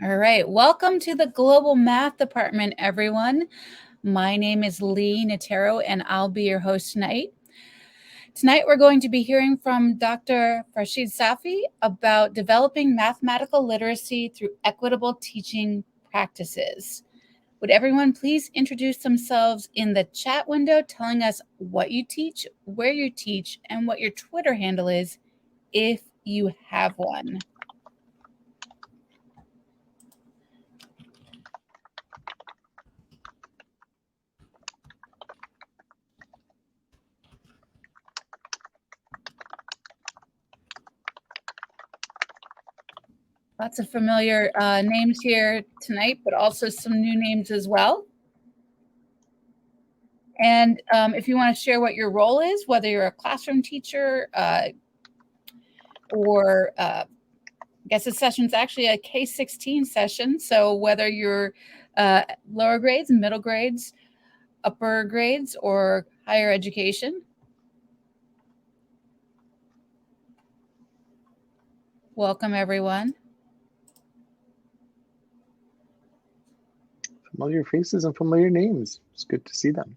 All right, welcome to the Global Math Department, everyone. My name is Lee Natero, and I'll be your host tonight. Tonight, we're going to be hearing from Dr. Farshid Safi about developing mathematical literacy through equitable teaching practices. Would everyone please introduce themselves in the chat window, telling us what you teach, where you teach, and what your Twitter handle is, if you have one. Lots of familiar names here tonight, but also some new names as well. And if you want to share what your role is, whether you're a classroom teacher or I guess this session's actually a K-16 session. So whether you're lower grades, middle grades, upper grades, or higher education. Welcome, everyone. Familiar faces and familiar names. It's good to see them.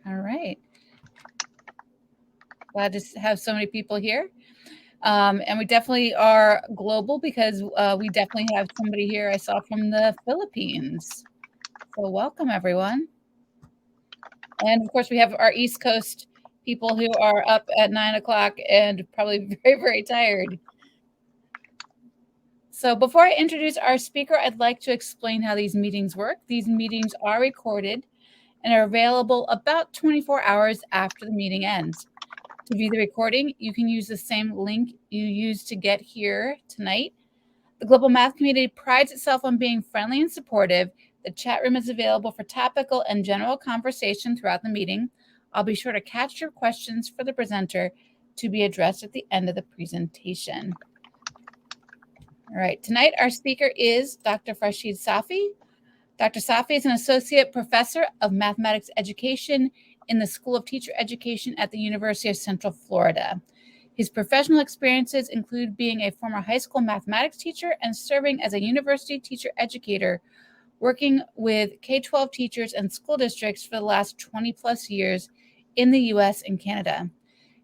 All right. Glad to have so many people here. And we definitely are global because we definitely have somebody here I saw from the Philippines. So welcome, everyone. And of course, we have our East Coast people who are up at 9 o'clock and probably very, very tired. So before I introduce our speaker, I'd like to explain how these meetings work. These meetings are recorded and are available about 24 hours after the meeting ends. To view the recording, you can use the same link you used to get here tonight. The Global Math community prides itself on being friendly and supportive. The chat room is available for topical and general conversation throughout the meeting. I'll be sure to catch your questions for the presenter to be addressed at the end of the presentation. All right, tonight our speaker is Dr. Farshid Safi. Dr. Safi is an associate professor of mathematics education in the School of Teacher Education at the University of Central Florida. His professional experiences include being a former high school mathematics teacher and serving as a university teacher educator, working with K-12 teachers and school districts for the last 20 plus years in the US and Canada.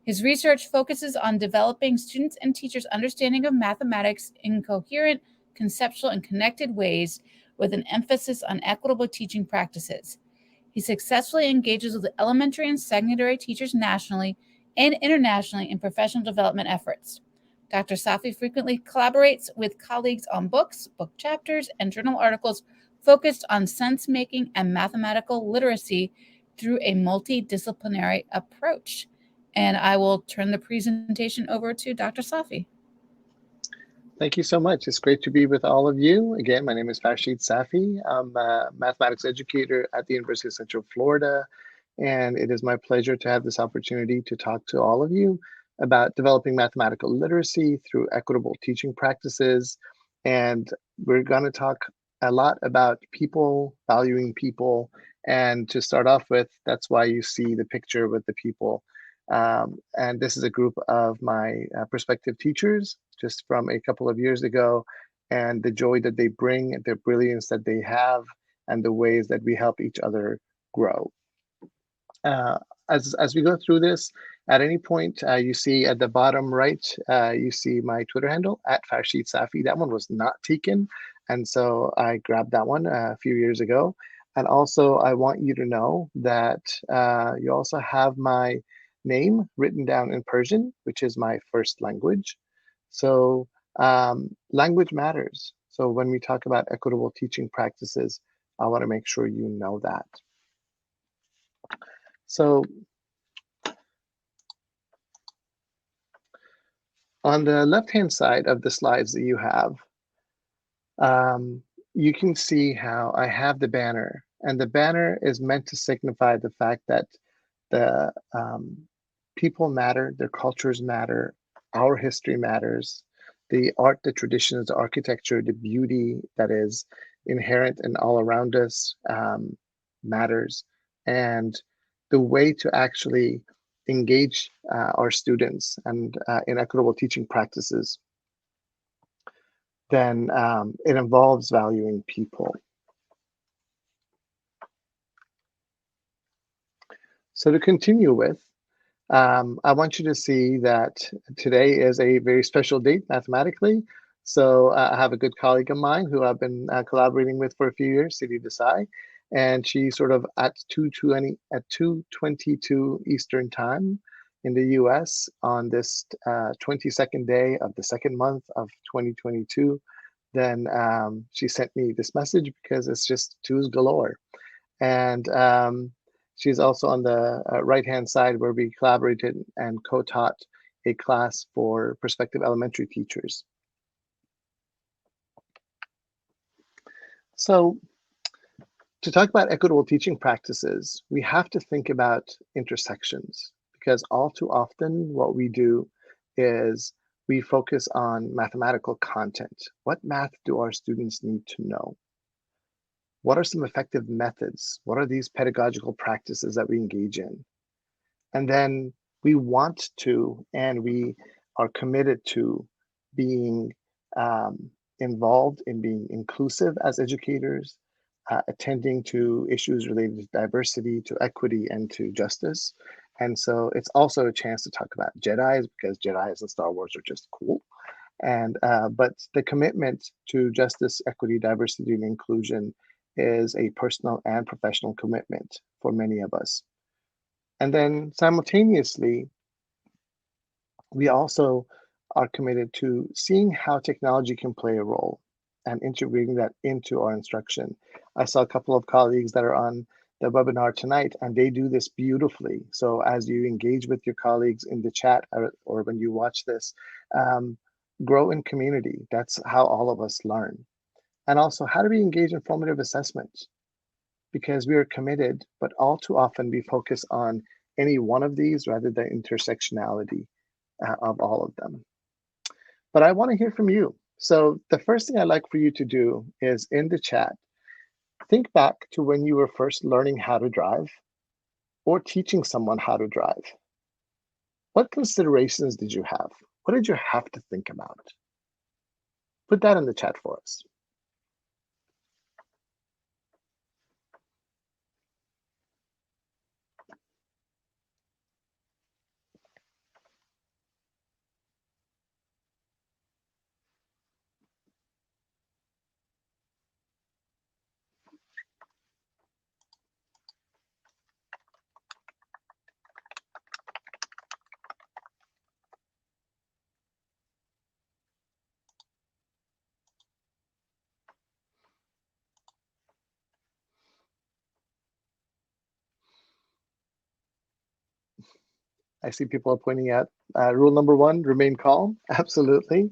His research focuses on developing students' and teachers' understanding of mathematics in coherent, conceptual, and connected ways, with an emphasis on equitable teaching practices. He successfully engages with elementary and secondary teachers nationally and internationally in professional development efforts. Dr. Safi frequently collaborates with colleagues on books, book chapters, and journal articles focused on sense-making and mathematical literacy through a multidisciplinary approach. And I will turn the presentation over to Dr. Safi. Thank you so much. It's great to be with all of you. Again, my name is Farshid Safi. I'm a mathematics educator at the University of Central Florida, and it is my pleasure to have this opportunity to talk to all of you about developing mathematical literacy through equitable teaching practices. And we're going to talk a lot about people, valuing people. And to start off with, that's why you see the picture with the people. And this is a group of my prospective teachers just from a couple of years ago, and the joy that they bring, the brilliance that they have, and the ways that we help each other grow. As we go through this, at any point, you see at the bottom right, you see my Twitter handle, at Farshid Safi. That one was not taken, and so I grabbed that one a few years ago. And also, I want you to know that you also have my name written down in Persian, which is my first language. So language matters. So when we talk about equitable teaching practices, I want to make sure you know that. So on the left-hand side of the slides that you have, you can see how I have the banner. And the banner is meant to signify the fact that the people matter, their cultures matter, our history matters, the art, the traditions, the architecture, the beauty that is inherent and all around us matters. And the way to actually engage our students and in equitable teaching practices, then it involves valuing people. So to continue with, I want you to see that today is a very special date mathematically. So I have a good colleague of mine who I've been collaborating with for a few years, Siti Desai, and she's sort of at 2:22 Eastern Time in the U.S. on this 22nd day of the second month of 2022. Then she sent me this message because it's just twos galore. And she's also on the right-hand side where we collaborated and co-taught a class for prospective elementary teachers. So to talk about equitable teaching practices, we have to think about intersections because all too often what we do is we focus on mathematical content. What math do our students need to know? What are some effective methods? What are these pedagogical practices that we engage in? And then we want to, and we are committed to being involved in being inclusive as educators, attending to issues related to diversity, to equity, and to justice. And so it's also a chance to talk about Jedis because Jedis and Star Wars are just cool. And but the commitment to justice, equity, diversity, and inclusion is a personal and professional commitment for many of us. And then simultaneously, we also are committed to seeing how technology can play a role and integrating that into our instruction. I saw a couple of colleagues that are on the webinar tonight, and they do this beautifully. So as you engage with your colleagues in the chat or when you watch this, grow in community. That's how all of us learn. And also, how do we engage in formative assessment? Because we are committed, but all too often we focus on any one of these rather than intersectionality of all of them. But I want to hear from you. So the first thing I'd like for you to do is in the chat, think back to when you were first learning how to drive or teaching someone how to drive. What considerations did you have? What did you have to think about? Put that in the chat for us. I see people are pointing out rule number one, remain calm. Absolutely.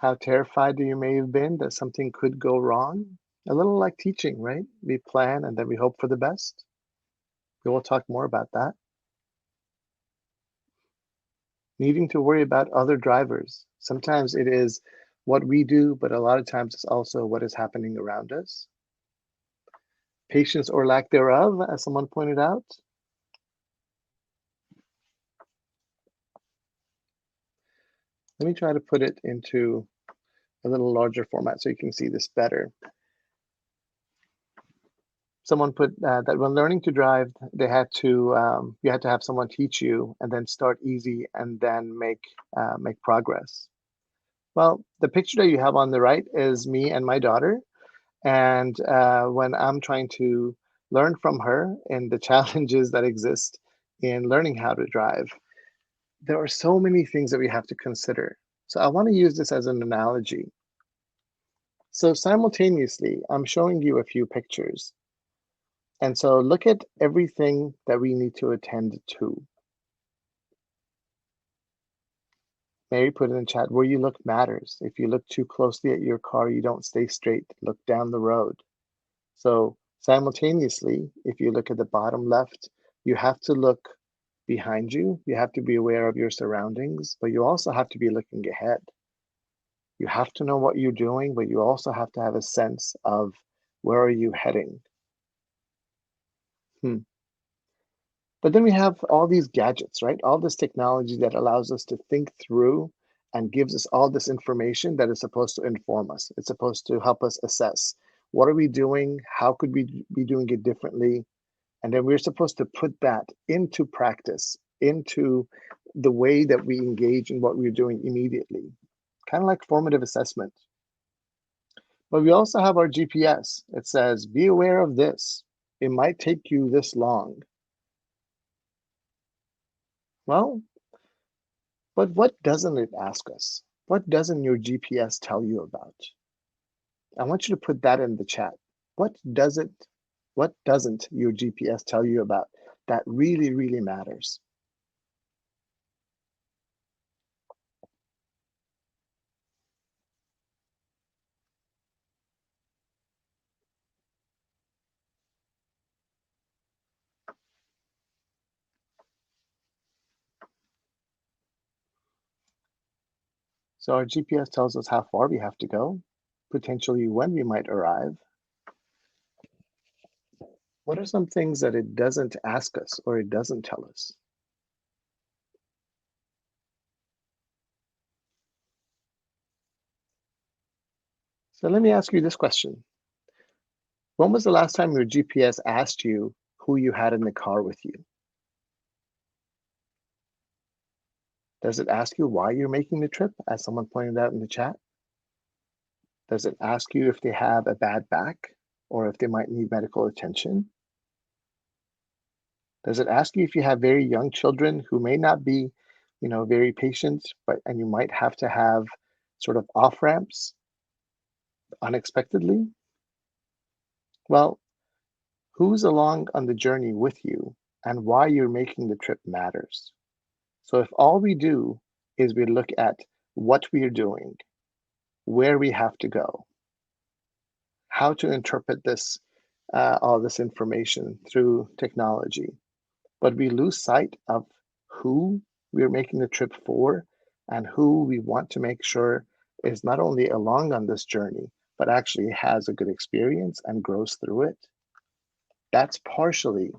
How terrified you may have been that something could go wrong. A little like teaching, right? We plan and then we hope for the best. We will talk more about that. Needing to worry about other drivers. Sometimes it is what we do, but a lot of times it's also what is happening around us. Patience or lack thereof, as someone pointed out. Let me try to put it into a little larger format so you can see this better. Someone put that when learning to drive, they had to you had to have someone teach you and then start easy and then make progress. Well, the picture that you have on the right is me and my daughter, and when I'm trying to learn from her and the challenges that exist in learning how to drive, there are so many things that we have to consider. So I want to use this as an analogy. So simultaneously, I'm showing you a few pictures. And so look at everything that we need to attend to. Mary put in the chat, where you look matters. If you look too closely at your car, you don't stay straight. Look down the road. So simultaneously, if you look at the bottom left, you have to look behind you. You have to be aware of your surroundings, but you also have to be looking ahead. You have to know what you're doing, but you also have to have a sense of where are you heading. But then we have all these gadgets, right? All this technology that allows us to think through and gives us all this information that is supposed to inform us. It's supposed to help us assess what are we doing? How could we be doing it differently? And then we're supposed to put that into practice, into the way that we engage in what we're doing immediately, kind of like formative assessment. But we also have our GPS. It says, be aware of this. It might take you this long. Well, but what doesn't it ask us? What doesn't your GPS tell you about? I want you to put that in the chat. What doesn't what doesn't your GPS tell you about that really, really matters? So our GPS tells us how far we have to go, potentially when we might arrive. What are some things that it doesn't ask us or it doesn't tell us? So let me ask you this question. When was the last time your GPS asked you who you had in the car with you? Does it ask you why you're making the trip, as someone pointed out in the chat? Does it ask you if they have a bad back or if they might need medical attention? Does it ask you if you have very young children who may not be, very patient, and you might have to have sort of off ramps unexpectedly? Well, who's along on the journey with you and why you're making the trip matters. So if all we do is we look at what we are doing, where we have to go, how to interpret this, all this information through technology, but we lose sight of who we're making the trip for and who we want to make sure is not only along on this journey, but actually has a good experience and grows through it. That's partially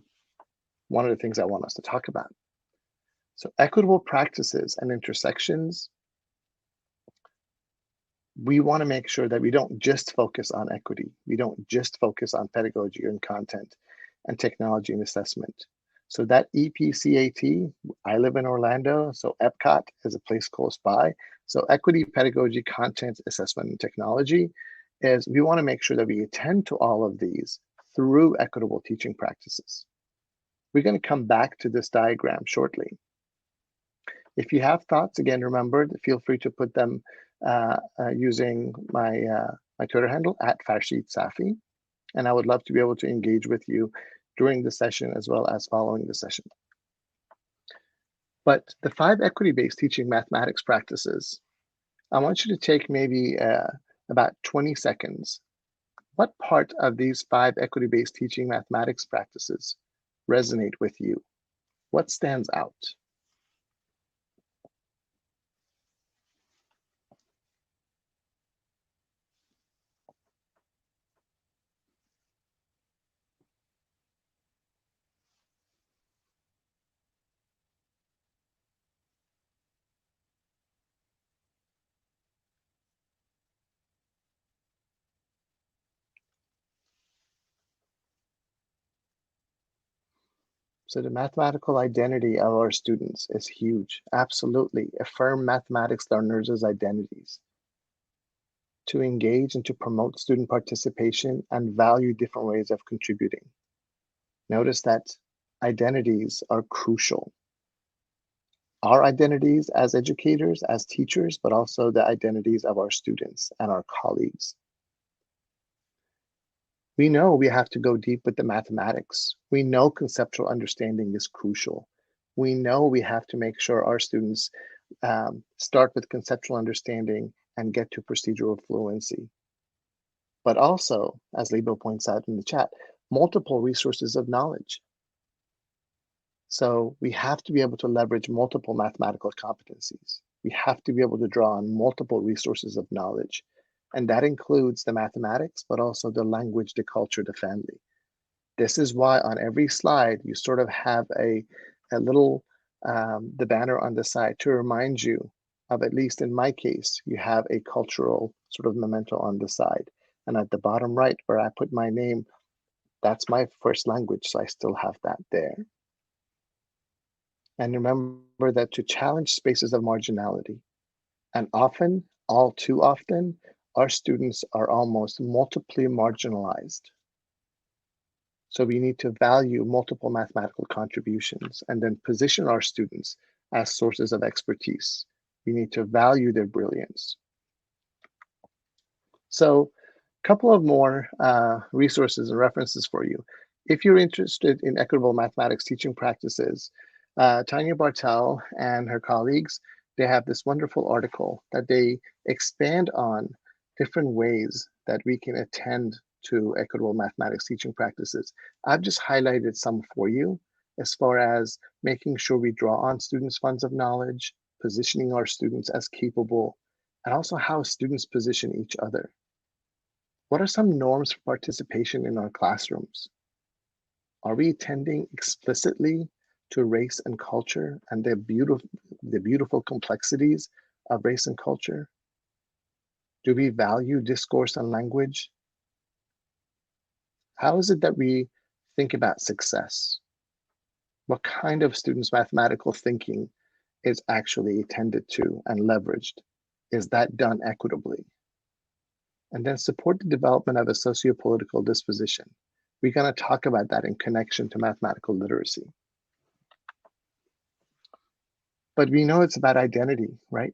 one of the things I want us to talk about. So, equitable practices and intersections, we want to make sure that we don't just focus on equity. We don't just focus on pedagogy and content and technology and assessment. So that EPCAT, I live in Orlando, so EPCOT is a place close by. So equity, pedagogy, content, assessment, and technology is we want to make sure that we attend to all of these through equitable teaching practices. We're going to come back to this diagram shortly. If you have thoughts, again, remember, feel free to put them using my Twitter handle at Farshid Safi. And I would love to be able to engage with you during the session as well as following the session. But the 5 equity-based teaching mathematics practices, I want you to take maybe about 20 seconds. What part of these 5 equity-based teaching mathematics practices resonate with you? What stands out? So the mathematical identity of our students is huge. Absolutely. Affirm mathematics learners as identities. To engage and to promote student participation and value different ways of contributing. Notice that identities are crucial. Our identities as educators, as teachers, but also the identities of our students and our colleagues. We know we have to go deep with the mathematics. We know conceptual understanding is crucial. We know we have to make sure our students start with conceptual understanding and get to procedural fluency. But also, as Lebo points out in the chat, multiple resources of knowledge. So we have to be able to leverage multiple mathematical competencies. We have to be able to draw on multiple resources of knowledge. And that includes the mathematics, but also the language, the culture, the family. This is why on every slide, you sort of have a little, the banner on the side to remind you of, at least in my case, you have a cultural sort of memento on the side. And at the bottom right, where I put my name, that's my first language, so I still have that there. And remember that to challenge spaces of marginality, and often, all too often, our students are almost multiply marginalized. So we need to value multiple mathematical contributions and then position our students as sources of expertise. We need to value their brilliance. So a couple of more resources and references for you. If you're interested in equitable mathematics teaching practices, Tanya Bartel and her colleagues, they have this wonderful article that they expand on different ways that we can attend to equitable mathematics teaching practices. I've just highlighted some for you as far as making sure we draw on students' funds of knowledge, positioning our students as capable, and also how students position each other. What are some norms for participation in our classrooms? Are we attending explicitly to race and culture and the beautiful complexities of race and culture? Do we value discourse and language? How is it that we think about success? What kind of students' mathematical thinking is actually attended to and leveraged? Is that done equitably? And then support the development of a socio-political disposition. We're going to talk about that in connection to mathematical literacy. But we know it's about identity, right?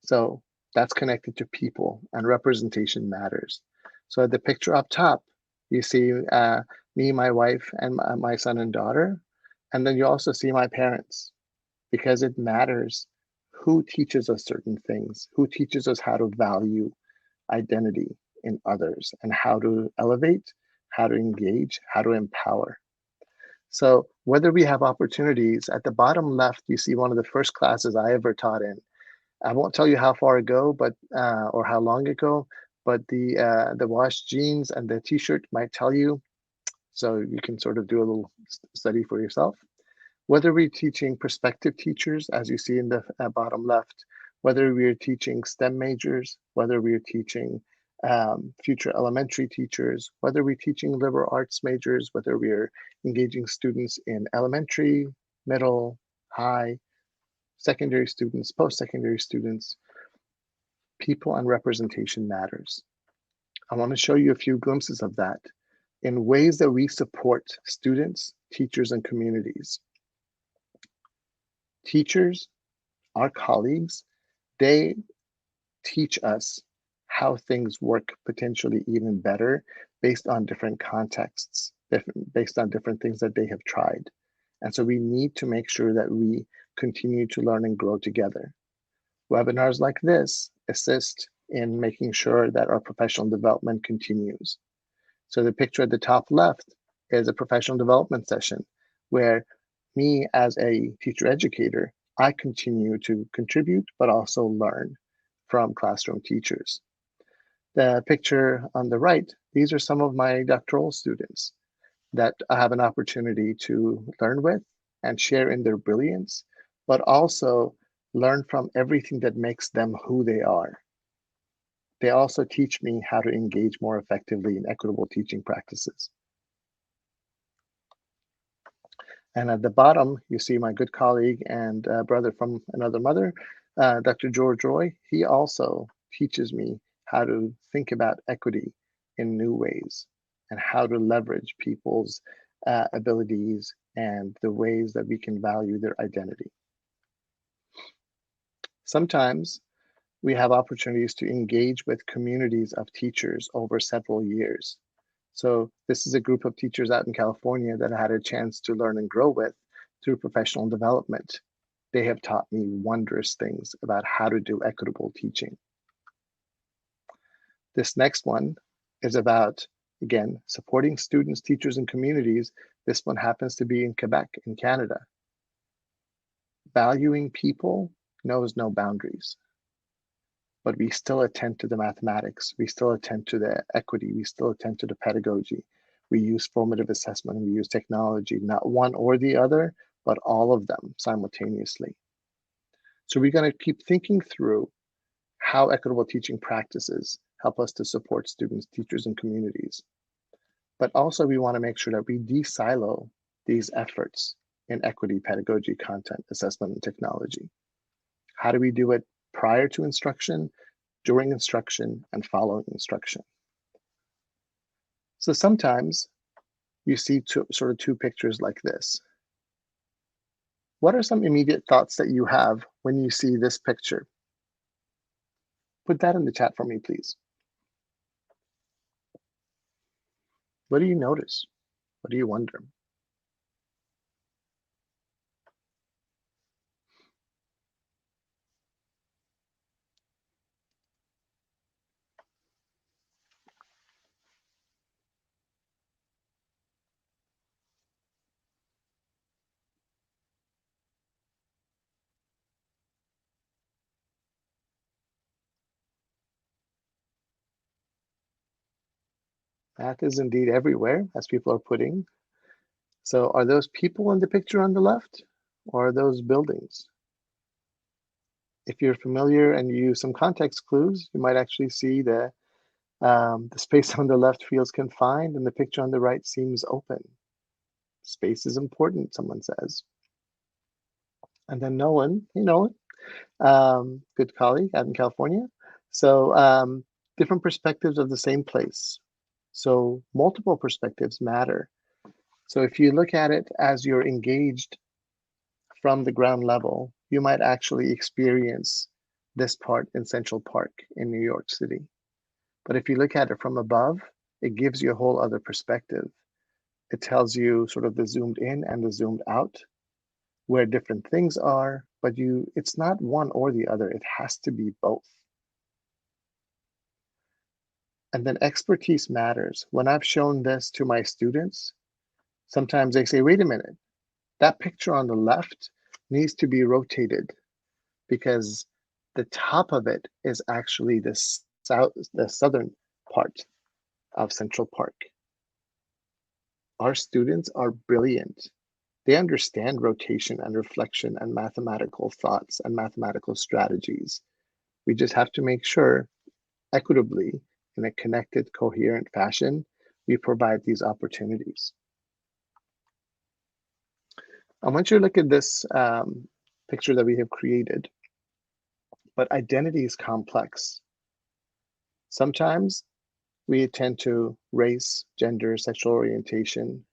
So that's connected to people, and representation matters. So the picture up top, you see me, my wife, and my son and daughter. And then you also see my parents, because it matters who teaches us certain things, who teaches us how to value identity in others, and how to elevate, how to engage, how to empower. So whether we have opportunities, at the bottom left, you see one of the first classes I ever taught in. I won't tell you how far ago, but or how long ago, but the washed jeans and the t-shirt might tell you, so you can sort of do a little study for yourself. Whether we're teaching prospective teachers, as you see in the bottom left, whether we're teaching STEM majors, whether we're teaching future elementary teachers, whether we're teaching liberal arts majors, whether we're engaging students in elementary, middle, high, secondary students, post-secondary students, people and representation matters. I want to show you a few glimpses of that in ways that we support students, teachers, and communities. Teachers, our colleagues, they teach us how things work potentially even better based on different contexts, based on different things that they have tried. And so we need to make sure that we continue to learn and grow together. Webinars like this assist in making sure that our professional development continues. So the picture at the top left is a professional development session where me as a teacher educator, I continue to contribute, but also learn from classroom teachers. The picture on the right, these are some of my doctoral students that I have an opportunity to learn with and share in their brilliance, but also learn from everything that makes them who they are. They also teach me how to engage more effectively in equitable teaching practices. And at the bottom, you see my good colleague and brother from another mother, Dr. George Roy. He also teaches me how to think about equity in new ways and how to leverage people's abilities and the ways that we can value their identity. Sometimes we have opportunities to engage with communities of teachers over several years. So this is a group of teachers out in California that I had a chance to learn and grow with through professional development. They have taught me wondrous things about how to do equitable teaching. This next one is about, again, supporting students, teachers, and communities. This one happens to be in Quebec, in Canada. Valuing people knows no boundaries, but we still attend to the mathematics. We still attend to the equity. We still attend to the pedagogy. We use formative assessment, we use technology, not one or the other, but all of them simultaneously. So we're going to keep thinking through how equitable teaching practices help us to support students, teachers, and communities. But also we want to make sure that we de-silo these efforts in equity, pedagogy, content, assessment, and technology. How do we do it prior to instruction, during instruction, and following instruction? So sometimes you see two pictures like this. What are some immediate thoughts that you have when you see this picture? Put that in the chat for me, please. What do you notice? What do you wonder? Math is indeed everywhere, as people are putting. So are those people in the picture on the left, or are those buildings? If you're familiar and you use some context clues, you might actually see the space on the left feels confined and the picture on the right seems open. Space is important, someone says. And then Nolan, hey Nolan, good colleague out in California. So different perspectives of the same place. So multiple perspectives matter. So if you look at it as you're engaged from the ground level, you might actually experience this part in Central Park in New York City. But if you look at it from above, it gives you a whole other perspective. It tells you sort of the zoomed in and the zoomed out, where different things are, but it's not one or the other. It has to be both. And then expertise matters. When I've shown this to my students, sometimes they say, wait a minute, that picture on the left needs to be rotated because the top of it is actually the southern part of Central Park. Our students are brilliant. They understand rotation and reflection and mathematical thoughts and mathematical strategies. We just have to make sure, equitably, in a connected, coherent fashion, we provide these opportunities. I want you to look at this picture that we have created. But identity is complex. Sometimes we attend to race, gender, sexual orientation.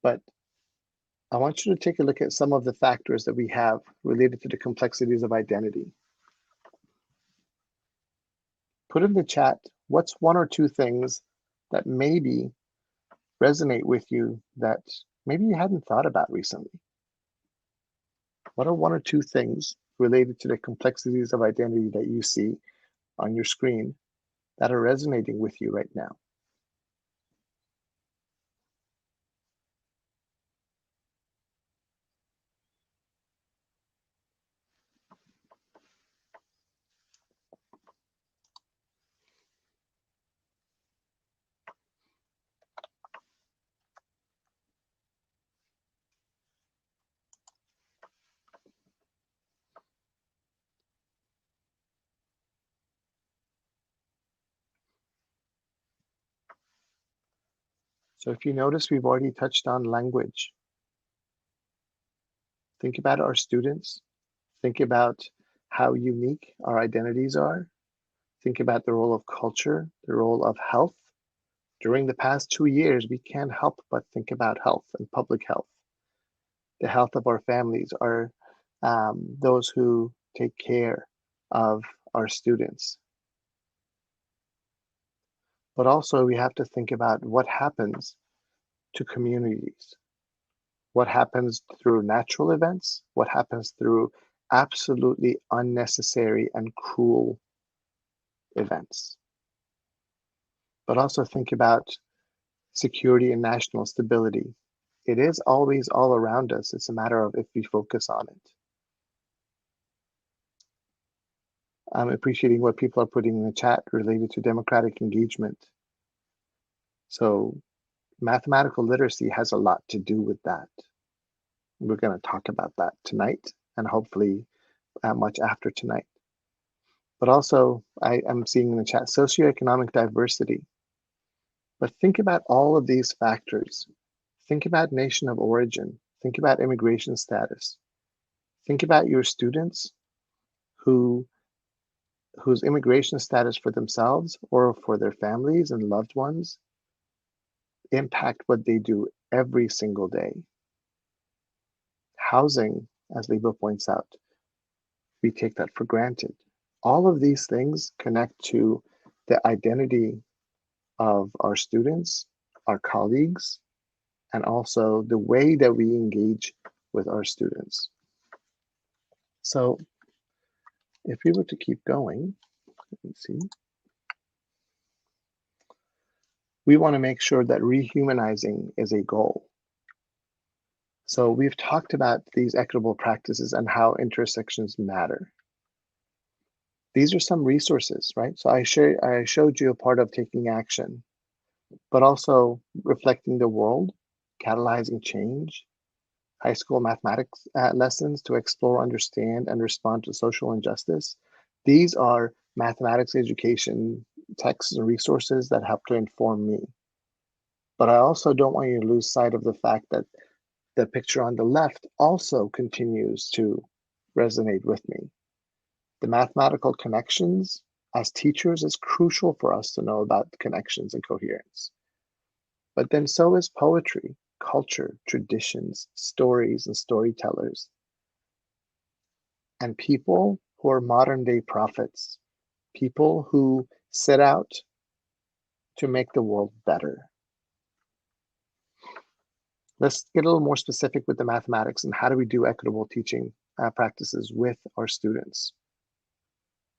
But I want you to take a look at some of the factors that we have related to the complexities of identity. Put in the chat, what's one or two things that maybe resonate with you that maybe you hadn't thought about recently? What are one or two things related to the complexities of identity that you see on your screen that are resonating with you right now? So if you notice, we've already touched on language. Think about our students. Think about how unique our identities are. Think about the role of culture, the role of health. During the past 2 years, we can't help but think about health and public health. The health of our families are those who take care of our students. But also we have to think about what happens to communities. What happens through natural events, what happens through absolutely unnecessary and cruel events. But also think about security and national stability. It is always all around us. It's a matter of if we focus on it. I'm appreciating what people are putting in the chat related to democratic engagement. So mathematical literacy has a lot to do with that. We're going to talk about that tonight and hopefully much after tonight. But also, I'm seeing in the chat socioeconomic diversity. But think about all of these factors. Think about nation of origin. Think about immigration status. Think about your students whose immigration status for themselves or for their families and loved ones impact what they do every single day. Housing, as Leba points out, we take that for granted. All of these things connect to the identity of our students, our colleagues, and also the way that we engage with our students. So if we were to keep going, let's see, we want to make sure that rehumanizing is a goal. So we've talked about these equitable practices and how intersections matter. These are some resources, right? So I showed you a part of taking action, but also reflecting the world, catalyzing change, high school mathematics lessons to explore, understand, and respond to social injustice. These are mathematics education texts and resources that help to inform me. But I also don't want you to lose sight of the fact that the picture on the left also continues to resonate with me. The mathematical connections as teachers is crucial for us to know about connections and coherence. But then so is poetry, culture, traditions, stories, and storytellers. And people who are modern day prophets, people who set out to make the world better. Let's get a little more specific with the mathematics and how do we do equitable teaching practices with our students.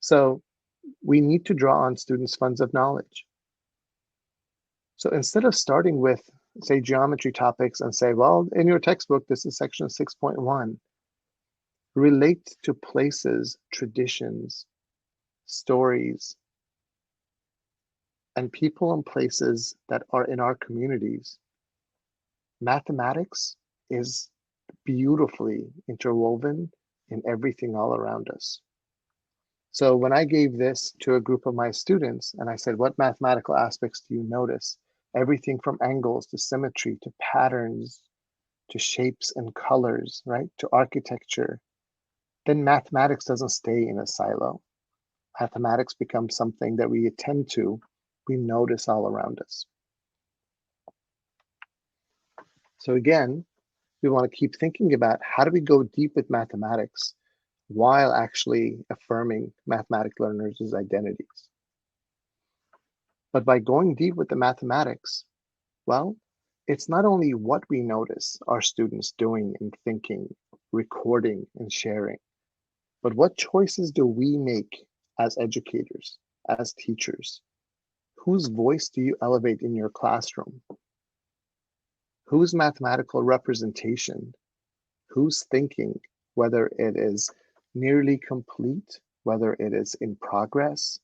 So we need to draw on students' funds of knowledge. So instead of starting with, say, geometry topics and say, well, in your textbook, this is section 6.1, relate to places, traditions, stories, and people and places that are in our communities. Mathematics is beautifully interwoven in everything all around us. So when I gave this to a group of my students and I said, what mathematical aspects do you notice? Everything from angles to symmetry to patterns to shapes and colors, right? To architecture. Then mathematics doesn't stay in a silo. Mathematics becomes something that we attend to, we notice all around us. So again, we want to keep thinking about how do we go deep with mathematics while actually affirming mathematic learners' identities. But by going deep with the mathematics, well, it's not only what we notice our students doing and thinking, recording and sharing, but what choices do we make as educators, as teachers? Whose voice do you elevate in your classroom? Whose mathematical representation? Whose thinking, whether it is nearly complete, whether it is in progress,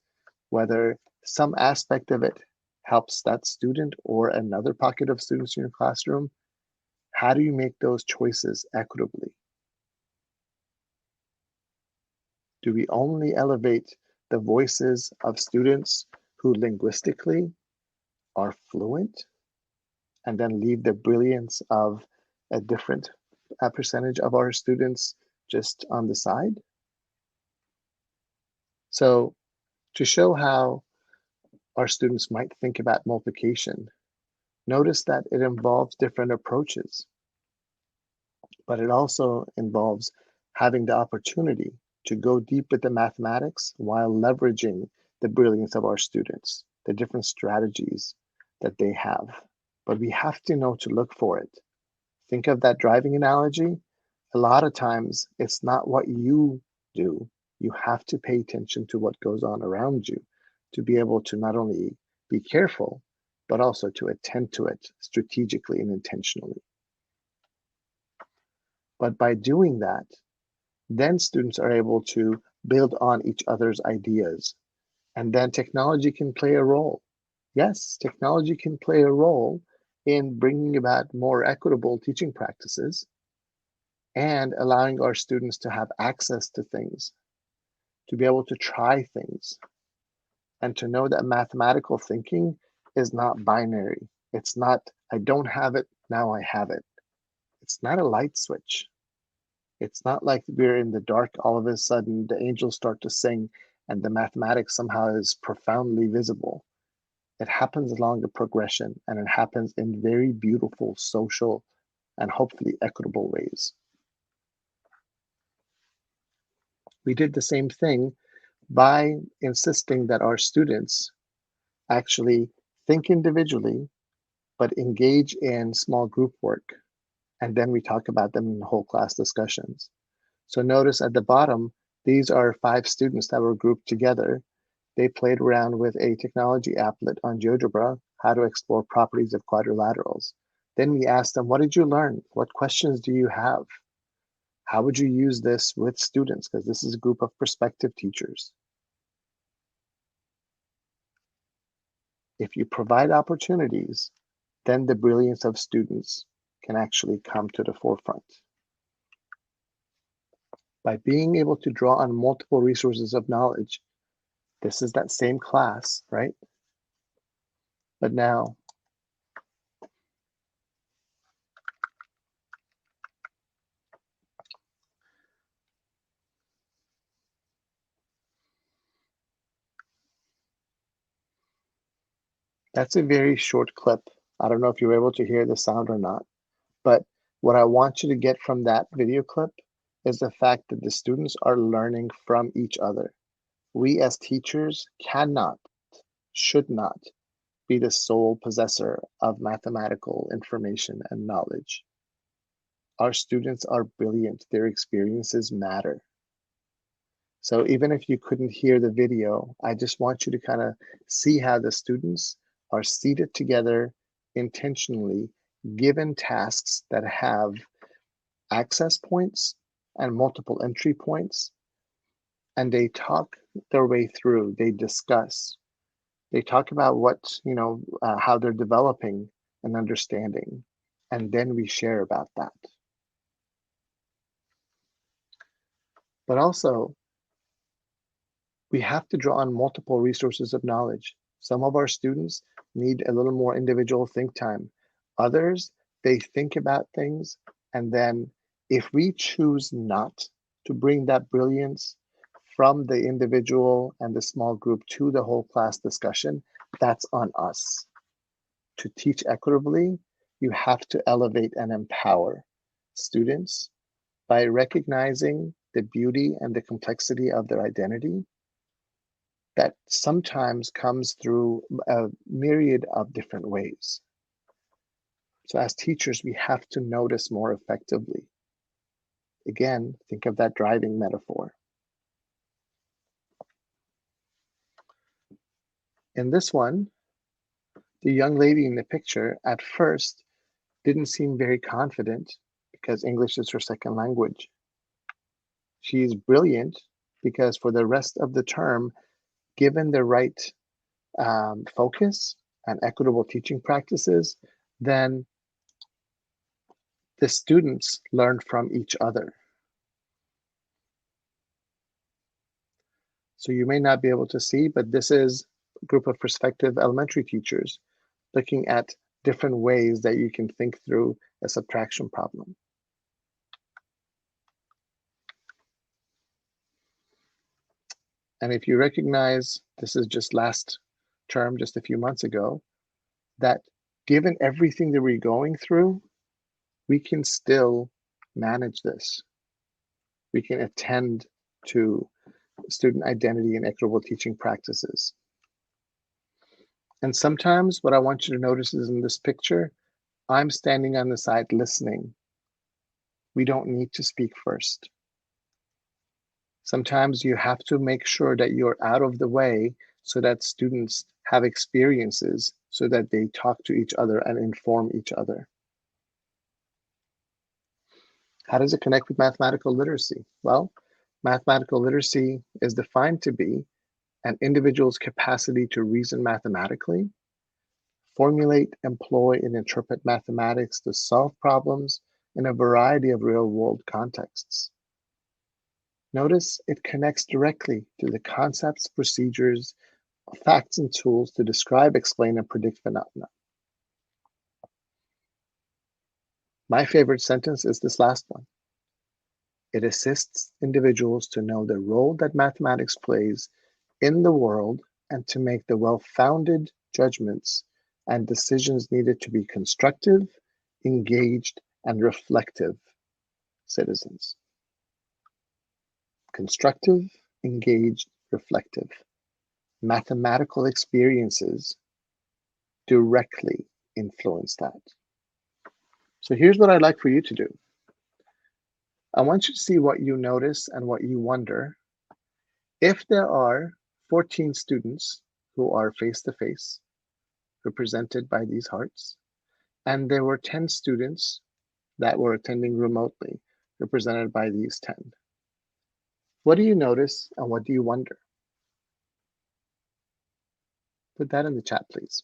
whether some aspect of it helps that student or another pocket of students in your classroom, how do you make those choices equitably? Do we only elevate the voices of students who linguistically are fluent and then leave the brilliance of a different percentage of our students just on the side? So to show how our students might think about multiplication, notice that it involves different approaches, but it also involves having the opportunity to go deep with the mathematics while leveraging the brilliance of our students, the different strategies that they have. But we have to know to look for it. Think of that driving analogy. A lot of times it's not what you do. You have to pay attention to what goes on around you to be able to not only be careful, but also to attend to it strategically and intentionally. But by doing that, then students are able to build on each other's ideas. And then technology can play a role. yes, technology can play a role in bringing about more equitable teaching practices and allowing our students to have access to things, to be able to try things, and to know that mathematical thinking is not binary. It's not, I don't have it, now I have it. It's not a light switch. It's not like we're in the dark, all of a sudden the angels start to sing and the mathematics somehow is profoundly visible. It happens along a progression and it happens in very beautiful social and hopefully equitable ways. We did the same thing by insisting that our students actually think individually but engage in small group work. And then we talk about them in whole class discussions. So notice at the bottom, these are 5 students that were grouped together. They played around with a technology applet on GeoGebra, how to explore properties of quadrilaterals. Then we asked them, what did you learn? What questions do you have? How would you use this with students? Because this is a group of prospective teachers. If you provide opportunities, then the brilliance of students can actually come to the forefront. By being able to draw on multiple resources of knowledge, this is that same class, right? But now, that's a very short clip. I don't know if you were able to hear the sound or not, but what I want you to get from that video clip is the fact that the students are learning from each other. We as teachers cannot, should not be the sole possessor of mathematical information and knowledge. Our students are brilliant. Their experiences matter. So even if you couldn't hear the video, I just want you to kind of see how the students are seated together intentionally, given tasks that have access points and multiple entry points, and they talk their way through, they discuss, they talk about what, how they're developing an understanding, and then we share about that. But also, we have to draw on multiple resources of knowledge. Some of our students need a little more individual think time. Others, they think about things, and then if we choose not to bring that brilliance from the individual and the small group to the whole class discussion, that's on us. To teach equitably, you have to elevate and empower students by recognizing the beauty and the complexity of their identity that sometimes comes through a myriad of different ways. So as teachers, we have to notice more effectively. Again, think of that driving metaphor. In this one, the young lady in the picture at first didn't seem very confident because English is her second language. She's brilliant because for the rest of the term, given the right focus and equitable teaching practices, then the students learn from each other. So you may not be able to see, but this is a group of prospective elementary teachers looking at different ways that you can think through a subtraction problem. And if you recognize, this is just last term, just a few months ago, that given everything that we're going through, we can still manage this. We can attend to student identity and equitable teaching practices. And sometimes what I want you to notice is in this picture, I'm standing on the side listening. We don't need to speak first. Sometimes you have to make sure that you're out of the way so that students have experiences so that they talk to each other and inform each other. How does it connect with mathematical literacy? Well, mathematical literacy is defined to be an individual's capacity to reason mathematically formulate, employ, and interpret mathematics to solve problems in a variety of real-world contexts. Notice it connects directly to the concepts, procedures, facts, and tools to describe, explain, and predict phenomena. My favorite sentence is this last one. It assists individuals to know the role that mathematics plays in the world and to make the well-founded judgments and decisions needed to be constructive, engaged, and reflective citizens. Constructive, engaged, reflective. Mathematical experiences directly influence that. So here's what I'd like for you to do. I want you to see what you notice and what you wonder. If there are 14 students who are face-to-face, represented by these hearts, and there were 10 students that were attending remotely, represented by these 10. What do you notice and what do you wonder? Put that in the chat, please.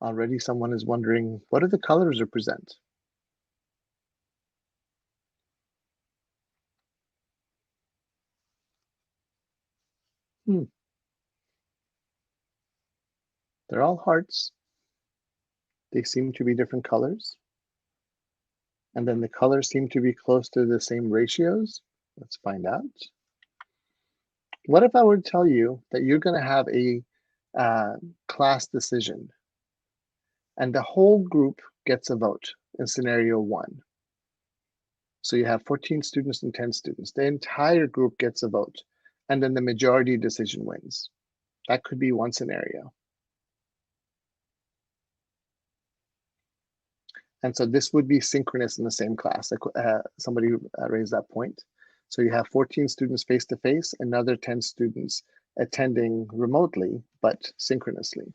Already someone is wondering, what do the colors represent? They're all hearts. They seem to be different colors. And then the colors seem to be close to the same ratios. Let's find out. What if I were to tell you that you're going to have a class decision and the whole group gets a vote in scenario 1? So you have 14 students and 10 students. The entire group gets a vote, and then the majority decision wins. That could be one scenario. And so this would be synchronous in the same class. Somebody raised that point. So you have 14 students face-to-face, another 10 students attending remotely, but synchronously.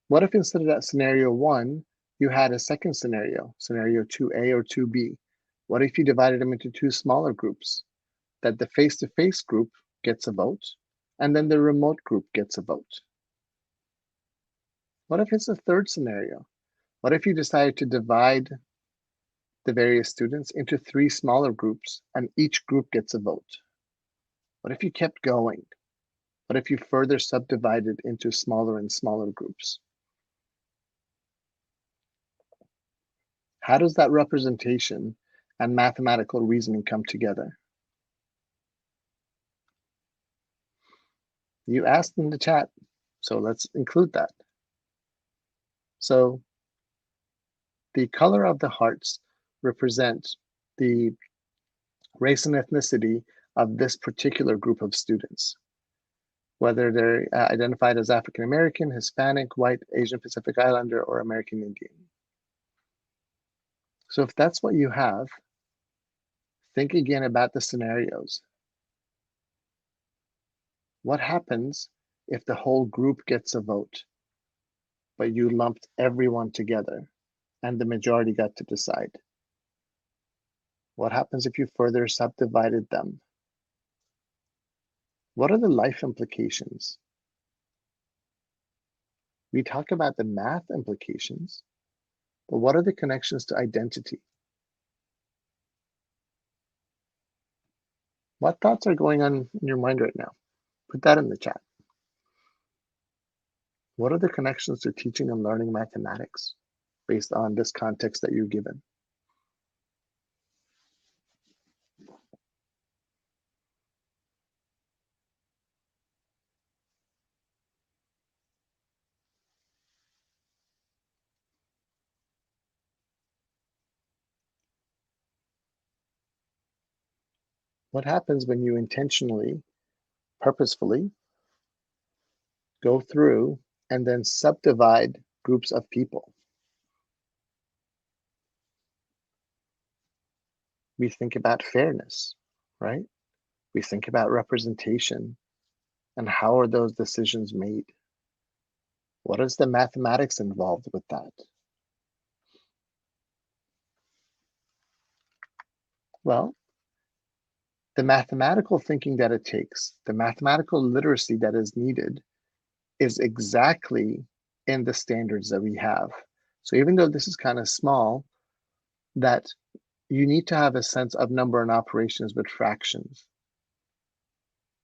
What if instead of that scenario 1, you had a second scenario, scenario 2A or 2B? What if you divided them into 2 smaller groups? That the face-to-face group gets a vote, and then the remote group gets a vote. What if it's a third scenario? What if you decided to divide the various students into 3 smaller groups and each group gets a vote? What if you kept going? What if you further subdivided into smaller and smaller groups? How does that representation and mathematical reasoning come together? You asked in the chat, so let's include that. So the color of the hearts represent the race and ethnicity of this particular group of students, whether they're identified as African American, Hispanic, white, Asian Pacific Islander, or American Indian. So if that's what you have, think again about the scenarios. What happens if the whole group gets a vote, but you lumped everyone together and the majority got to decide? What happens if you further subdivided them? What are the life implications? We talk about the math implications, but what are the connections to identity? What thoughts are going on in your mind right now? Put that in the chat. What are the connections to teaching and learning mathematics based on this context that you're given? What happens when you intentionally, purposefully go through and then subdivide groups of people? We think about fairness, right? We think about representation and how are those decisions made? What is the mathematics involved with that? Well, the mathematical thinking that it takes, the mathematical literacy that is needed, is exactly in the standards that we have. So even though this is kind of small, that you need to have a sense of number and operations with fractions.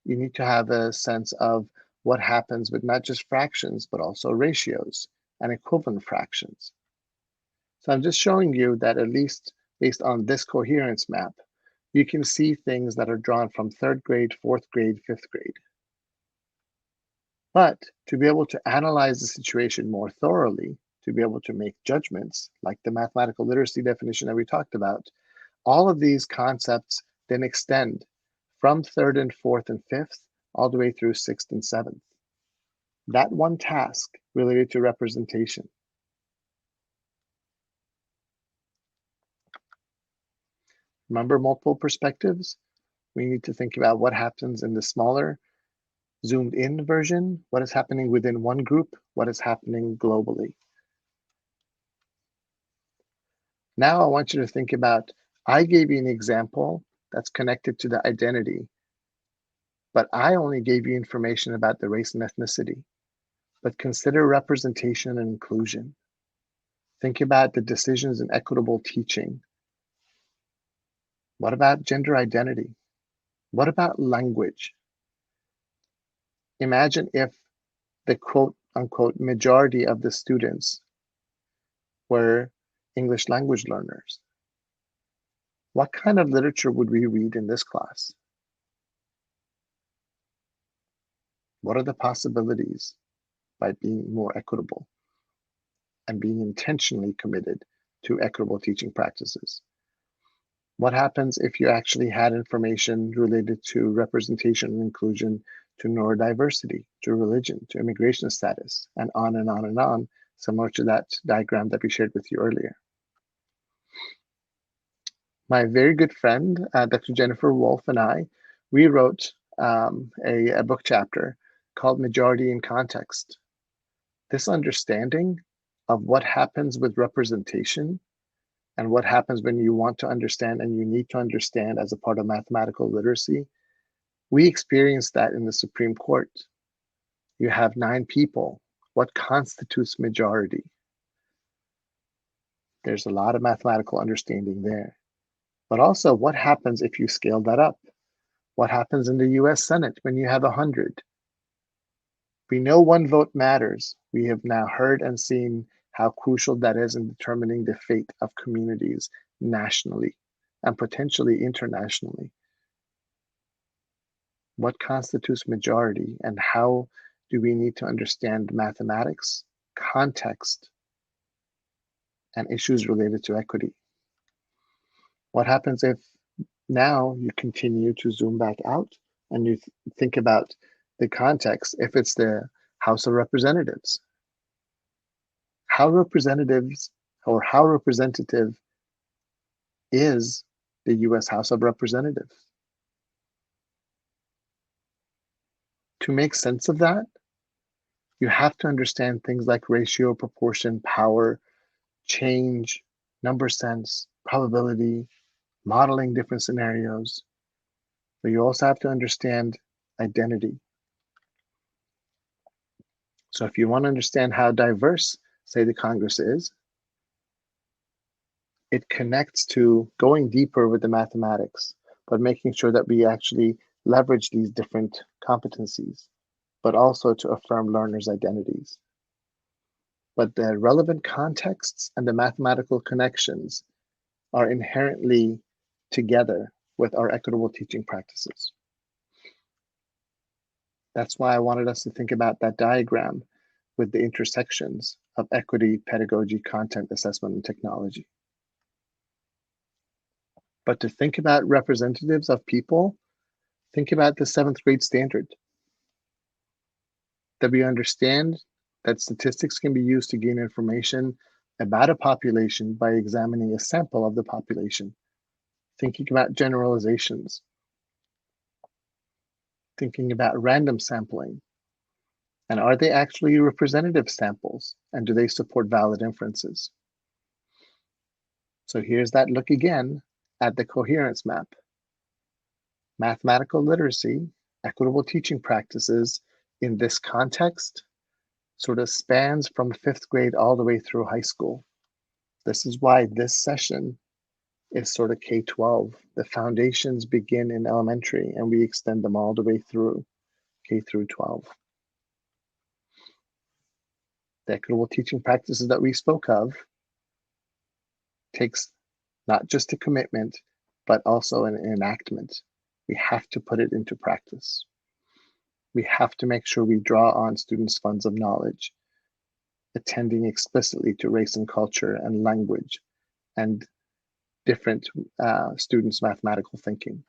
You need to have a sense of what happens with not just fractions, but also ratios and equivalent fractions. So I'm just showing you that at least based on this coherence map, you can see things that are drawn from third grade, fourth grade, fifth grade. But to be able to analyze the situation more thoroughly, to be able to make judgments, like the mathematical literacy definition that we talked about, all of these concepts then extend from third and fourth and fifth all the way through sixth and seventh. That one task related to representation. Remember multiple perspectives? We need to think about what happens in the smaller, zoomed in version, what is happening within one group, what is happening globally. Now I want you to think about, I gave you an example that's connected to the identity, but I only gave you information about the race and ethnicity. But consider representation and inclusion. Think about the decisions in equitable teaching. What about gender identity? What about language? Imagine if the quote unquote majority of the students were English language learners. What kind of literature would we read in this class? What are the possibilities by being more equitable and being intentionally committed to equitable teaching practices? What happens if you actually had information related to representation and inclusion, to neurodiversity, to religion, to immigration status, and on and on and on, similar to that diagram that we shared with you earlier? My very good friend, Dr. Jennifer Wolf, and I, we wrote a book chapter called Majority in Context. This understanding of what happens with representation and what happens when you want to understand and you need to understand as a part of mathematical literacy, we experienced that in the Supreme Court. You have 9 people. What constitutes majority? There's a lot of mathematical understanding there. But also, what happens if you scale that up? What happens in the US Senate when you have 100? We know one vote matters. We have now heard and seen how crucial that is in determining the fate of communities nationally and potentially internationally. What constitutes majority and how do we need to understand mathematics, context, and issues related to equity? What happens if now you continue to zoom back out and you think about the context, if it's the House of Representatives? How representatives or how representative is the US House of Representatives? To make sense of that, you have to understand things like ratio, proportion, power, change, number sense, probability, modeling different scenarios. But you also have to understand identity. So if you want to understand how diverse, say, the Congress is, it connects to going deeper with the mathematics, but making sure that we actually leverage these different competencies, but also to affirm learners' identities. But the relevant contexts and the mathematical connections are inherently together with our equitable teaching practices. That's why I wanted us to think about that diagram with the intersections of equity, pedagogy, content, assessment, and technology. But to think about representatives of people, think about the 7th grade standard. That we understand that statistics can be used to gain information about a population by examining a sample of the population thinking about generalizations, thinking about random sampling, and are they actually representative samples, and do they support valid inferences? So here's that look again at the coherence map. Mathematical literacy, equitable teaching practices in this context sort of spans from 5th grade all the way through high school. This is why this session is sort of K-12. The foundations begin in elementary and we extend them all the way through K through 12. The equitable teaching practices that we spoke of takes not just a commitment, but also an enactment. We have to put it into practice. We have to make sure we draw on students' funds of knowledge, attending explicitly to race and culture and language and different students' mathematical thinking.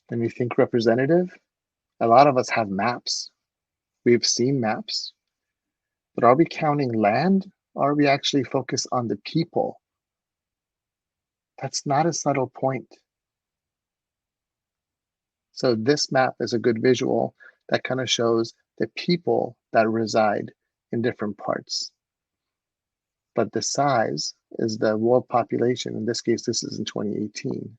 When we think representative, a lot of us have maps. We've seen maps, but are we counting land? Or are we actually focused on the people? That's not a subtle point. So this map is a good visual that kind of shows the people that reside in different parts. But the size is the world population. In this case, this is in 2018.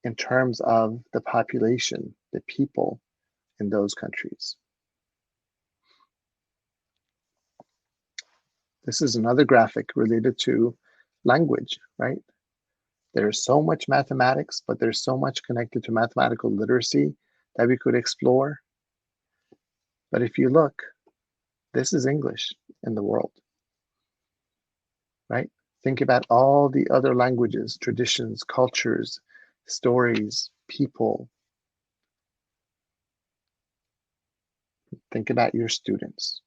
In terms of the population, the people in those countries. This is another graphic related to language, right? There's so much mathematics, but there's so much connected to mathematical literacy that we could explore. But if you look, this is English in the world, right? Think about all the other languages, traditions, cultures, stories, people. Think about your students.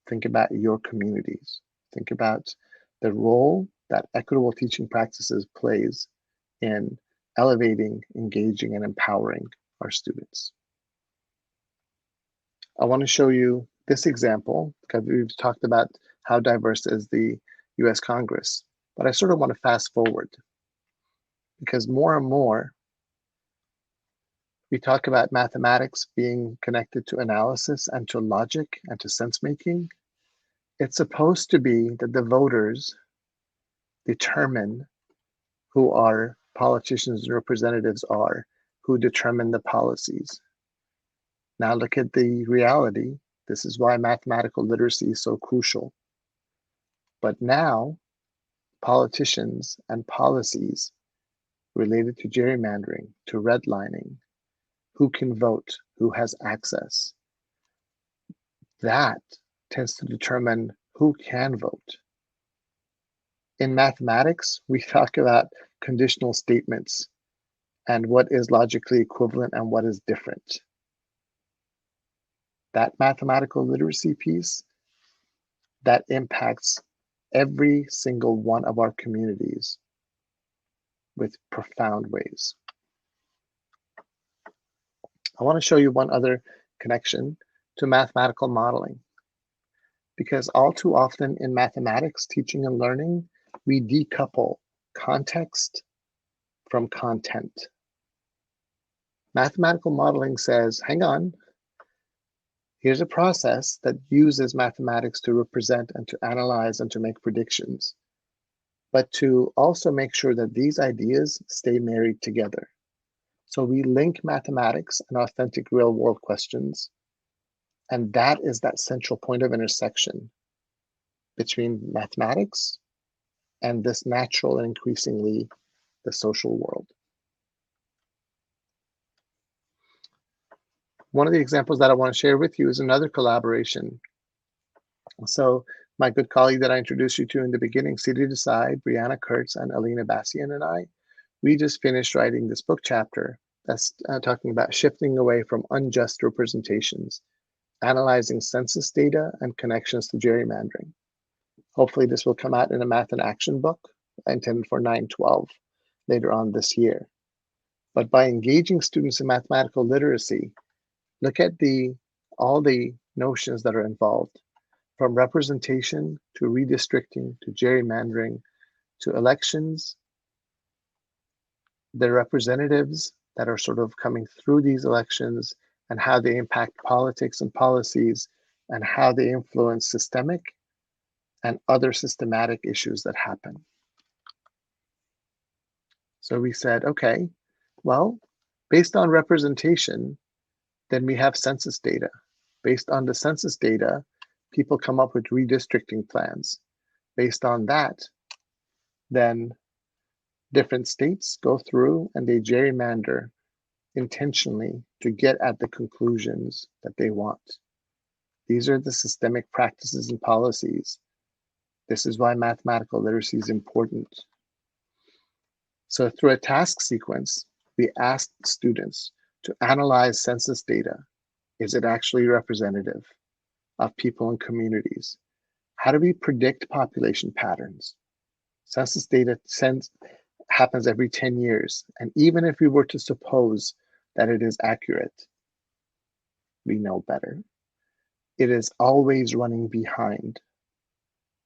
Think about your communities. Think about the role that equitable teaching practices plays in elevating, engaging, and empowering our students. I want to show you this example because we've talked about how diverse is the US Congress, but I sort of want to fast forward because more and more we talk about mathematics being connected to analysis and to logic and to sense making. It's supposed to be that the voters determine who our politicians and representatives are, who determine the policies. Now look at the reality. This is why mathematical literacy is so crucial. But now, politicians and policies related to gerrymandering, to redlining, who can vote, who has access, that tends to determine who can vote. In mathematics, we talk about conditional statements and what is logically equivalent and what is different. That mathematical literacy piece, that impacts every single one of our communities with profound ways. I want to show you one other connection to mathematical modeling, because all too often in mathematics, teaching and learning, we decouple context from content. Mathematical modeling says, hang on, here's a process that uses mathematics to represent and to analyze and to make predictions, but to also make sure that these ideas stay married together. So we link mathematics and authentic real world questions, and that is that central point of intersection between mathematics and this natural and increasingly the social world. One of the examples that I want to share with you is another collaboration. So my good colleague that I introduced you to in the beginning, Siri Desai, Brianna Kurtz, and Alina Bassian and I, we just finished writing this book chapter that's talking about shifting away from unjust representations, analyzing census data and connections to gerrymandering. Hopefully this will come out in a math and action book intended for 9-12 later on this year. But by engaging students in mathematical literacy, look at all the notions that are involved, from representation to redistricting to gerrymandering to elections, the representatives that are sort of coming through these elections and how they impact politics and policies and how they influence systemic and other systematic issues that happen. So we said, okay, well, based on representation, then we have census data. Based on the census data, people come up with redistricting plans. Based on that, then different states go through and they gerrymander intentionally to get at the conclusions that they want. These are the systemic practices and policies. This is why mathematical literacy is important. So through a task sequence, we asked students to analyze census data. Is it actually representative of people and communities? How do we predict population patterns? Census data happens every 10 years. And even if we were to suppose that it is accurate, we know better. It is always running behind.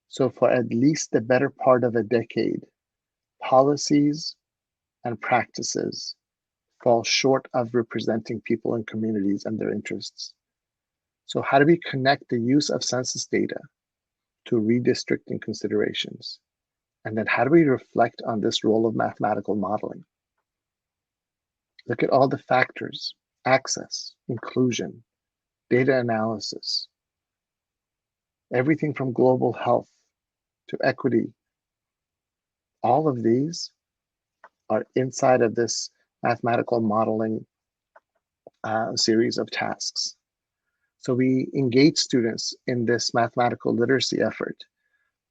So for at least the better part of a decade, policies and practices fall short of representing people and communities and their interests. So how do we connect the use of census data to redistricting considerations? And then how do we reflect on this role of mathematical modeling? Look at all the factors: access, inclusion, data analysis, everything from global health to equity. All of these are inside of this mathematical modeling series of tasks. So we engage students in this mathematical literacy effort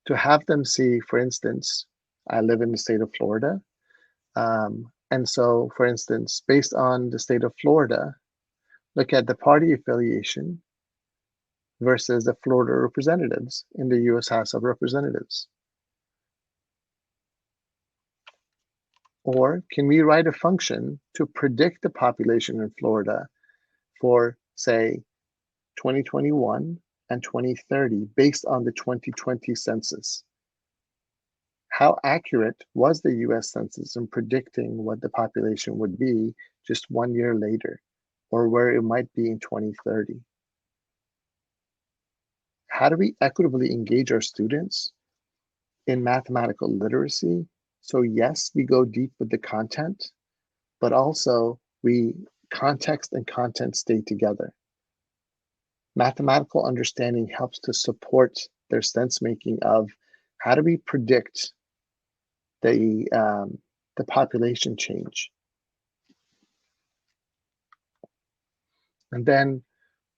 to have them see, for instance, I live in the state of Florida. And so, for instance, based on the state of Florida, look at the party affiliation versus the Florida representatives in the US House of Representatives. Or can we write a function to predict the population in Florida for, say, 2021 and 2030 based on the 2020 census? How accurate was the US Census in predicting what the population would be just 1 year later, or where it might be in 2030? How do we equitably engage our students in mathematical literacy? So yes, we go deep with the content, but also context and content stay together. Mathematical understanding helps to support their sense making of how do we predict the population change. And then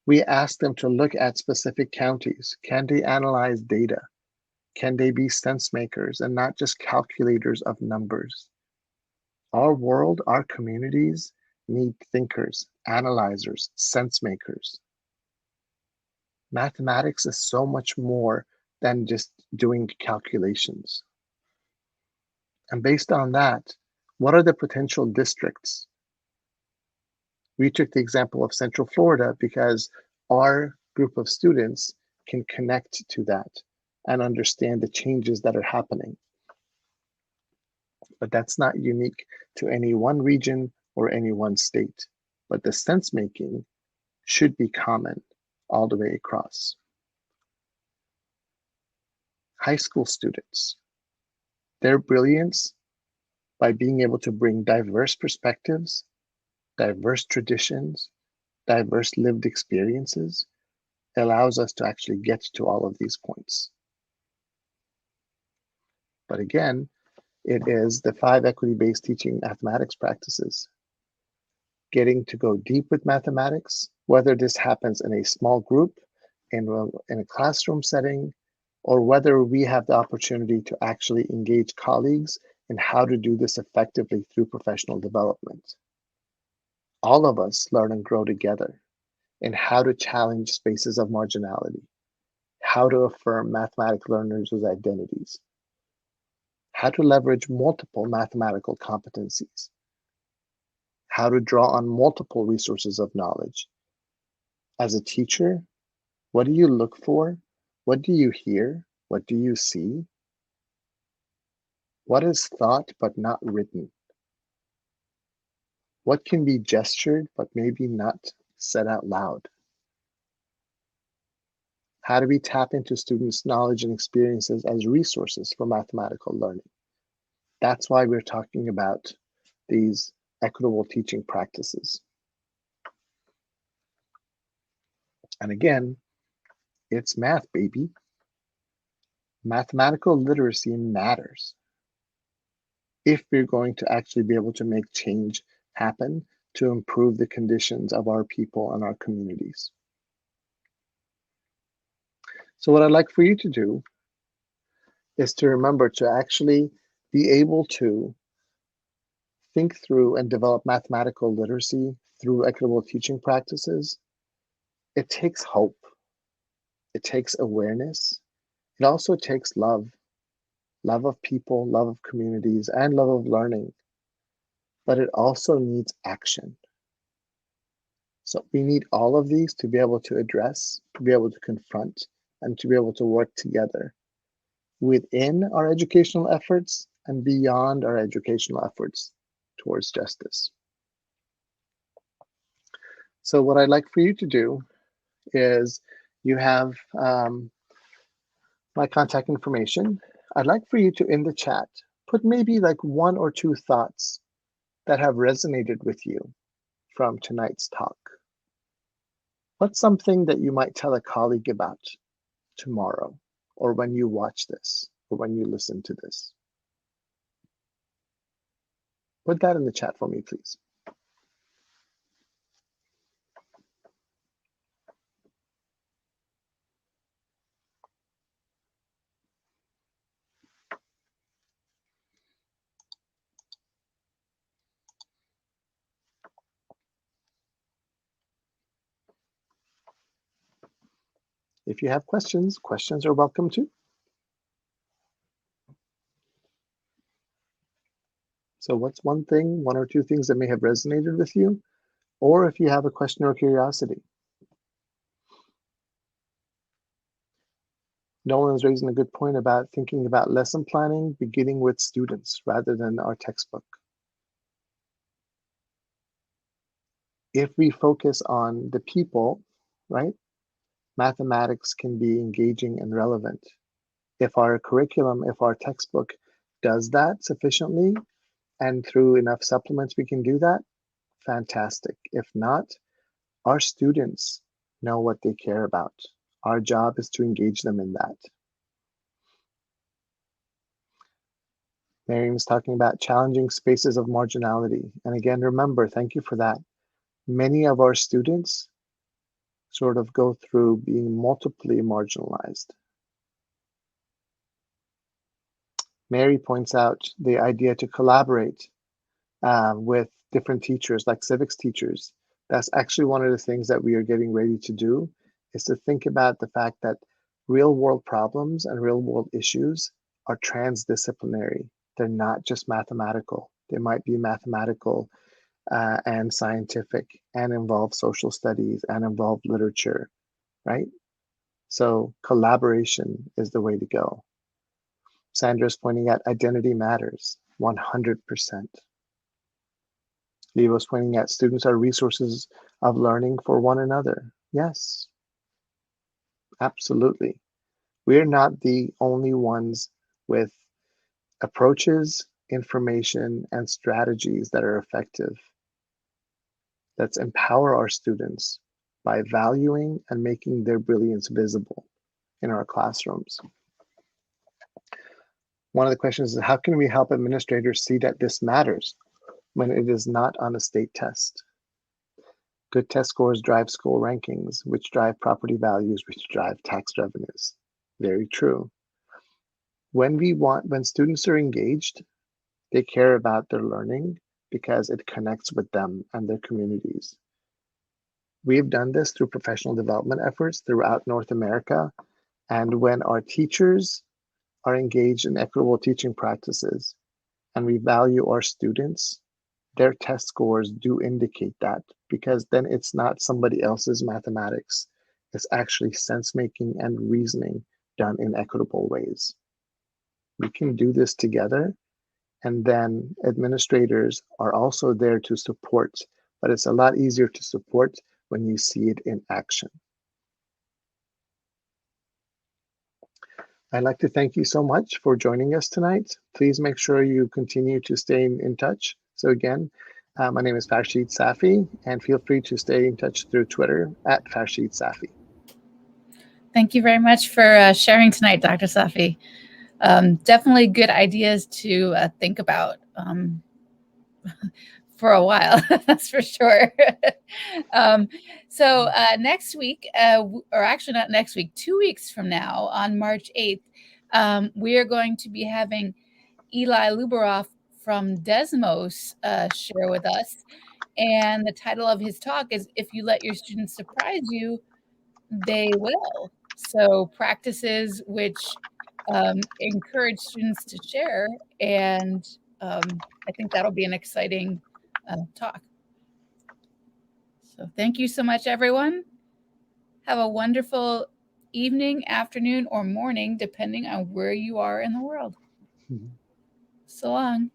we ask them to look at specific counties. Can they analyze data? Can they be sense makers and not just calculators of numbers? Our world, our communities need thinkers, analyzers, sense makers. Mathematics is so much more than just doing calculations. And based on that, what are the potential districts? We took the example of Central Florida because our group of students can connect to that and understand the changes that are happening. But that's not unique to any one region or any one state. But the sense making should be common all the way across. High school students, their brilliance by being able to bring diverse perspectives, diverse traditions, diverse lived experiences allows us to actually get to all of these points. But again, it is the 5 equity-based teaching mathematics practices. Getting to go deep with mathematics, whether this happens in a small group, in a classroom setting, or whether we have the opportunity to actually engage colleagues in how to do this effectively through professional development. All of us learn and grow together in how to challenge spaces of marginality, how to affirm mathematics learners' identities, how to leverage multiple mathematical competencies, how to draw on multiple resources of knowledge. As a teacher, what do you look for? What do you hear? What do you see? What is thought but not written? What can be gestured but maybe not said out loud? How do we tap into students' knowledge and experiences as resources for mathematical learning? That's why we're talking about these equitable teaching practices. And again, it's math, baby. Mathematical literacy matters if we're going to actually be able to make change happen to improve the conditions of our people and our communities. So what I'd like for you to do is to remember to actually be able to think through and develop mathematical literacy through equitable teaching practices. It takes hope. It takes awareness. It also takes love of people, love of communities, and love of learning. But it also needs action. So we need all of these to be able to address, to be able to confront, and to be able to work together within our educational efforts and beyond our educational efforts towards justice. So what I'd like for you to do is you have my contact information. I'd like for you to, in the chat, put maybe like one or two thoughts that have resonated with you from tonight's talk. What's something that you might tell a colleague about tomorrow, or when you watch this, or when you listen to this? Put that in the chat for me, please. If you have questions, questions are welcome too. So what's one thing, one or two things that may have resonated with you, or if you have a question or curiosity? Nolan's raising a good point about thinking about lesson planning, beginning with students rather than our textbook. If we focus on the people, right, mathematics can be engaging and relevant. If our curriculum, if our textbook does that sufficiently, and through enough supplements we can do that, fantastic. If not, our students know what they care about. Our job is to engage them in that. Miriam's talking about challenging spaces of marginality. And again, remember, thank you for that. Many of our students sort of go through being multiply marginalized. Mary points out the idea to collaborate with different teachers, like civics teachers. That's actually one of the things that we are getting ready to do, is to think about the fact that real world problems and real world issues are transdisciplinary. They're not just mathematical. They might be mathematical and scientific and involve social studies and involve literature, right? So collaboration is the way to go. Sandra's pointing out identity matters, 100%. Leo's pointing out students are resources of learning for one another. Yes, absolutely. We're not the only ones with approaches, information, and strategies that are effective. Let's empower our students by valuing and making their brilliance visible in our classrooms. One of the questions is, how can we help administrators see that this matters when it is not on a state test? Good test scores drive school rankings, which drive property values, which drive tax revenues. Very true. When students are engaged, they care about their learning because it connects with them and their communities. We've done this through professional development efforts throughout North America. And when our teachers are engaged in equitable teaching practices and we value our students, their test scores do indicate that, because then it's not somebody else's mathematics. It's actually sense making and reasoning done in equitable ways. We can do this together And then administrators are also there to support, but it's a lot easier to support when you see it in action. I'd like to thank you so much for joining us tonight. Please make sure you continue to stay in touch. So again, my name is Farshid Safi, and feel free to stay in touch through Twitter at Farshid Safi. Thank you very much for sharing tonight, Dr. Safi. Definitely good ideas to think about for a while, that's for sure. So next week, or actually not next week, 2 weeks from now, on March 8th, we are going to be having Eli Lubaroff from Desmos share with us. And the title of his talk is If You Let Your Students Surprise You, They Will. So practices which encourage students to share. And I think that'll be an exciting talk. So thank you so much, everyone. Have a wonderful evening, afternoon, or morning, depending on where you are in the world. So long.